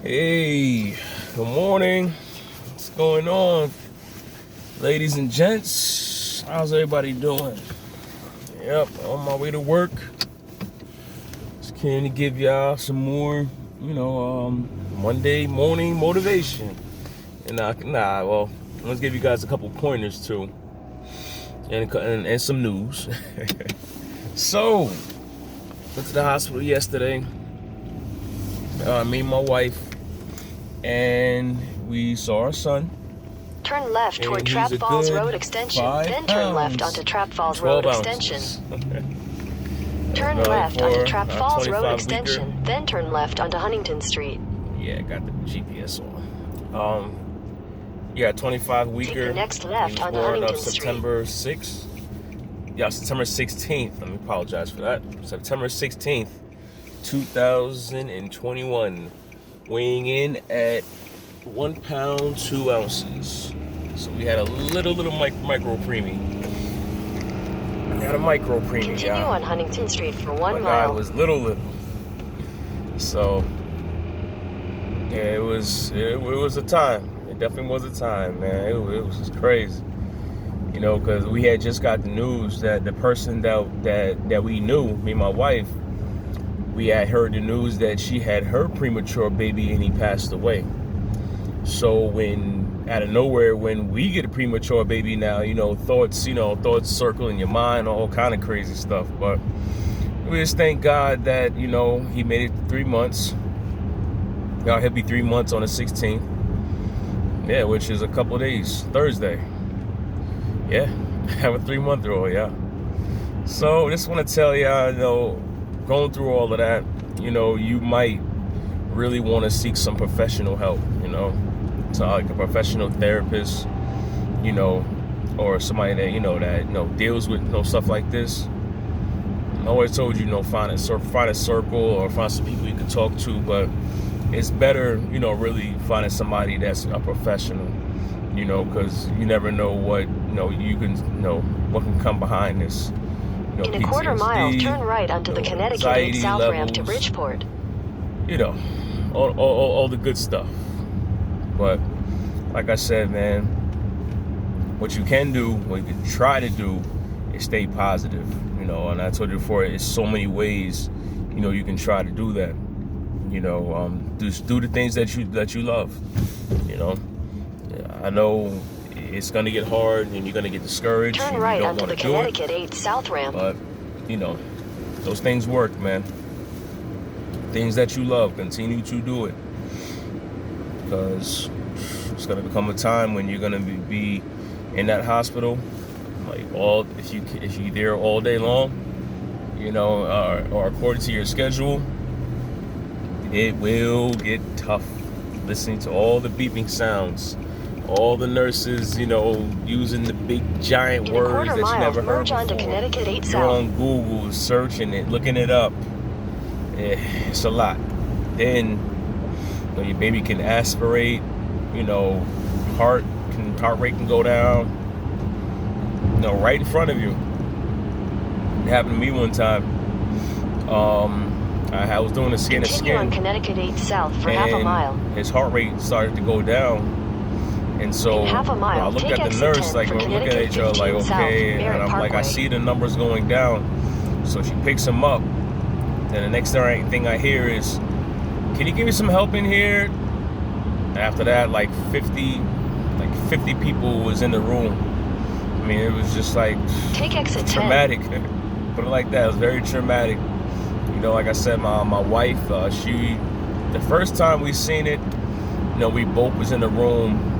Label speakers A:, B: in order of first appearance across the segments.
A: Hey, good morning. What's going on, ladies and gents? How's everybody doing? Yep, on my way to work. Just came to give y'all some more, Monday morning motivation. And well, let's give you guys a couple pointers too, and some news. So, went to the hospital yesterday. Me and my wife, and we saw our son.
B: Turn left toward Trap Falls Road Extension, then turn left onto Trap Falls Road Extension. Turn left onto Trap Falls Road Extension, then turn left onto Huntington Street.
A: Yeah, got the GPS on. 25 weeker.
B: Take the next left onto Huntington
A: September 6th. Yeah, September 16th. Let me apologize for that. September 16th, 2021. Weighing in at 1 pound 2 ounces. So we had a little micro preemie. We had a micro preemie.
B: Continue on Huntington Street for 1 mile.
A: My guy was little. So yeah, it was a time. It definitely was a time, man. It was just crazy. Because we had just got the news that the person that we knew, me and my wife, we had heard the news that she had her premature baby and he passed away. So when, out of nowhere, when we get a premature baby now, thoughts circle in your mind, all kind of crazy stuff. But we just thank God that, he made it 3 months. He'll be 3 months on the 16th. Yeah, which is a couple of days, Thursday. Yeah, I have a 3-month-old, yeah. So just want to tell y'all, going through all of that, you might really want to seek some professional help, so like a professional therapist, or somebody that, deals with, stuff like this. I always told you, find a circle or find some people you can talk to, but it's better, really finding somebody that's a professional, because you never know what, what can come behind this.
B: In a quarter mile, turn right onto the Connecticut 8 South ramp to Bridgeport.
A: All the good stuff. But like I said, man, what you can do, what you can try to do, is stay positive. And I told you before, it's so many ways, you can try to do that. Just do the things that you love. I know it's gonna get hard and you're gonna get discouraged.
B: Turn right onto the Connecticut 8 South ramp.
A: But those things work, man. Things that you love, continue to do it, because it's gonna become a time when you're gonna be in that hospital, like if you're there all day long, or according to your schedule, it will get tough. Listening to all the beeping sounds. All the nurses, using the big giant words that you never heard before.
B: Connecticut 8
A: You're on Google searching it, looking it up. It's a lot. Then your baby can aspirate. Heart rate can go down. Right in front of you. It happened to me one time. I was doing a skin to skin.
B: Continue on Connecticut 8 South for half a mile.
A: His heart rate started to go down. And so
B: I
A: looked at the nurse, like, we're looking at each other, like, okay, and I'm like, I see the numbers going down. So she picks him up. Then the next thing I hear is, can you give me some help in here? After that, like 50 people was in the room. I mean, it was just like
B: take exit
A: traumatic. Put it like that. It was very traumatic. Like I said, my wife, the first time we seen it, we both was in the room,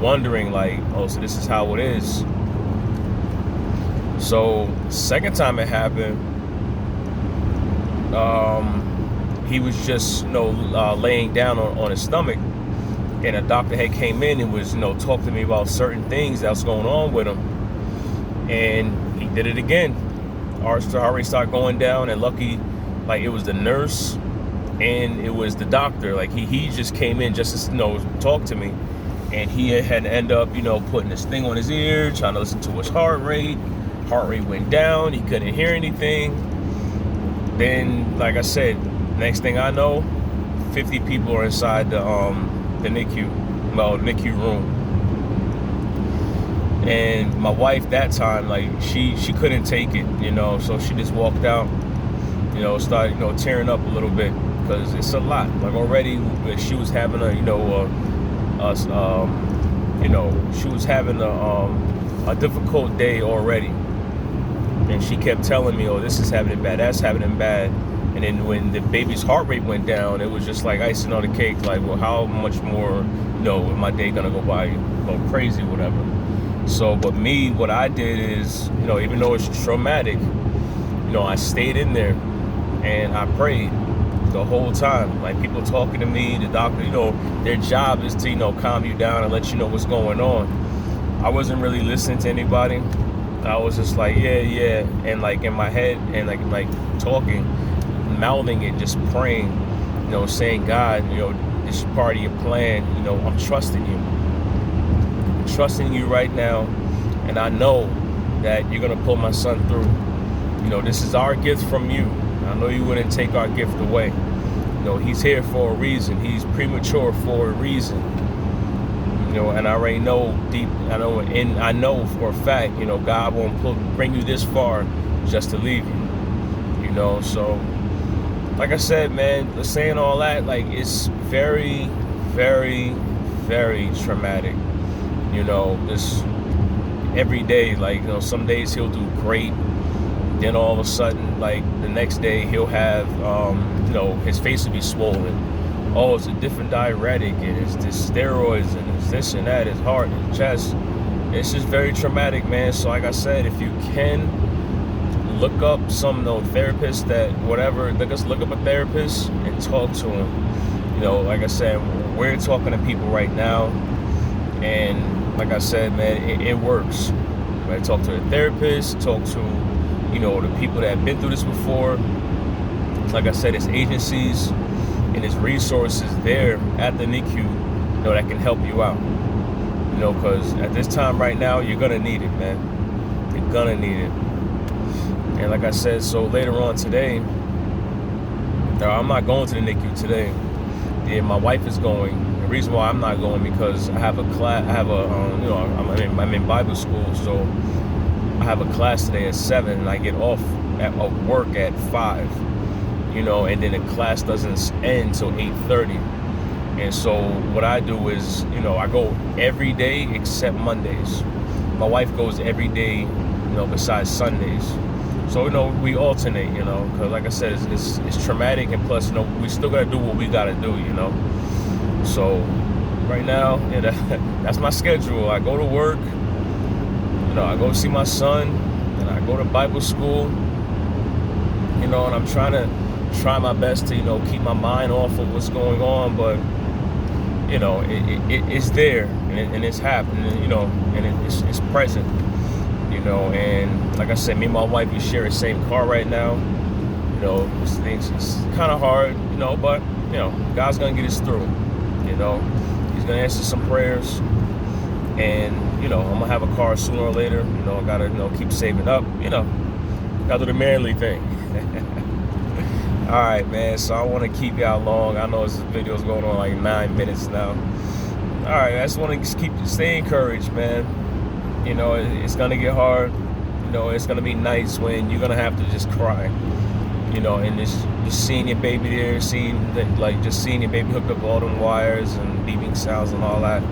A: wondering like, oh, so this is how it is. So second time it happened, he was just, laying down on his stomach, and a doctor had came in and was, talking to me about certain things that was going on with him, and he did it again. Our heart rate started going down, and lucky, like, it was the nurse and it was the doctor. Like, he just came in just to, talk to me. And he had to end up, putting this thing on his ear, trying to listen to his heart rate. Heart rate went down. He couldn't hear anything. Then, like I said, next thing I know, 50 people are inside the NICU, well, NICU room. And my wife that time, like, she couldn't take it, you know, so she just walked out, you know, started, you know, tearing up a little bit, because it's a lot. Like, already she was having a, she was having a difficult day already. And she kept telling me, oh, this is happening bad, that's happening bad. And then when the baby's heart rate went down, it was just like icing on the cake. Like, well, how much more, you know, is my day gonna go by, go crazy, whatever. So, but me, what I did is, you know, even though it's traumatic, you know, I stayed in there and I prayed the whole time. Like, people talking to me, the doctor, you know, their job is to, you know, calm you down and let you know what's going on. I wasn't really listening to anybody. I was just like, yeah, and like in my head, and like talking, mouthing it, just praying, you know, saying, God, you know, this is part of your plan. You know, I'm trusting you. I'm trusting you right now, and I know that you're gonna pull my son through. You know, this is our gift from you. I know you wouldn't take our gift away. You know, he's here for a reason. He's premature for a reason. You know, and I already know I know for a fact, you know, God won't bring you this far just to leave you. You know, so like I said, man, saying all that, like, it's very, very, very traumatic. You know, this every day, like, you know, some days he'll do great. Then all of a sudden, like, the next day he'll have, you know, his face will be swollen. Oh, it's a different diuretic, and it's this steroids, and it's this and that, his heart, his chest. It's just very traumatic, man. So like I said, if you can, look up some, you know, therapists that, whatever, look up a therapist and talk to him. You know, like I said, we're talking to people right now, and like I said, man, it works. I talk to a therapist, talk to, you know, the people that have been through this before. Like I said, it's agencies and there's resources there at the NICU, you know, that can help you out. You know, because at this time right now, you're gonna need it, man. You're gonna need it. And like I said, so later on today, I'm not going to the NICU today. Yeah, my wife is going. The reason why I'm not going, because I have a class. I have a, you know, I'm in Bible school, so I have a class today at 7, and I get off of work at 5. You know, and then the class doesn't end till 8:30. And so what I do is, you know, I go every day except Mondays. My wife goes every day, you know, besides Sundays. So, you know, we alternate, you know, because like I said, it's traumatic, and plus, you know, we still got to do what we got to do, you know. So right now, you know, that's my schedule. I go to work, you know, I go see my son, and I go to Bible school, you know, and I'm try my best to, you know, keep my mind off of what's going on, but, you know, it's there, and it's happening, you know, and it's present, you know. And like I said, me and my wife, we share the same car right now. You know, it's kind of hard, you know, but, you know, God's gonna get us through. You know, He's gonna answer some prayers, and, you know, I'm gonna have a car sooner or later. You know, I gotta, you know, keep saving up. You know, gotta do the manly thing. All right, man, so I want to keep y'all long. I know this video's going on like 9 minutes now. All right, I just want to stay encouraged, man. You know, it's going to get hard. You know, it's going to be nights when you're going to have to just cry. You know, and just seeing your baby there, seeing your baby hooked up all them wires and beeping sounds and all that.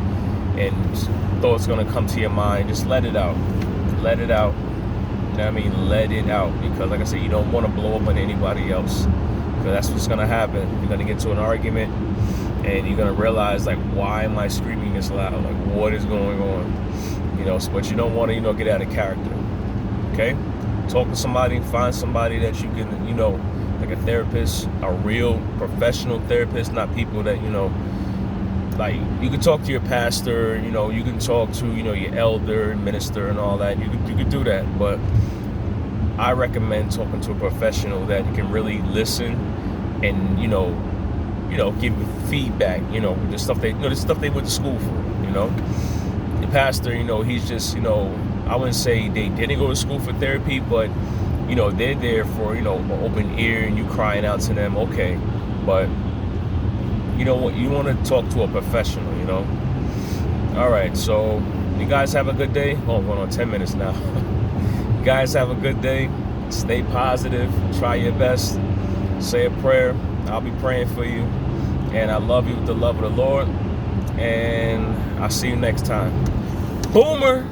A: And thoughts going to come to your mind. Just let it out. Let it out. You know what I mean? Let it out, because like I said, you don't want to blow up on anybody else, because that's what's going to happen. You're going to get to an argument, and you're going to realize, like, why am I screaming this loud? Like, what is going on? You know, but you don't want to, you know, get out of character. Okay? Talk to somebody, find somebody that you can, you know, like a therapist, a real professional therapist, not people that, you know, like, you can talk to your pastor, you know, you can talk to, you know, your elder, minister, and all that. You could do that, but I recommend talking to a professional that can really listen and, you know, give feedback. You know, the stuff they went to school for. You know, the pastor, you know, he's just, you know, I wouldn't say they didn't go to school for therapy, but, you know, they're there for, you know, an open ear and you crying out to them. Okay, but you know what, you want to talk to a professional, you know. All right, so you guys have a good day. Oh, we're on 10 minutes now. You guys have a good day. Stay positive. Try your best. Say a prayer. I'll be praying for you. And I love you with the love of the Lord. And I'll see you next time. Boomer!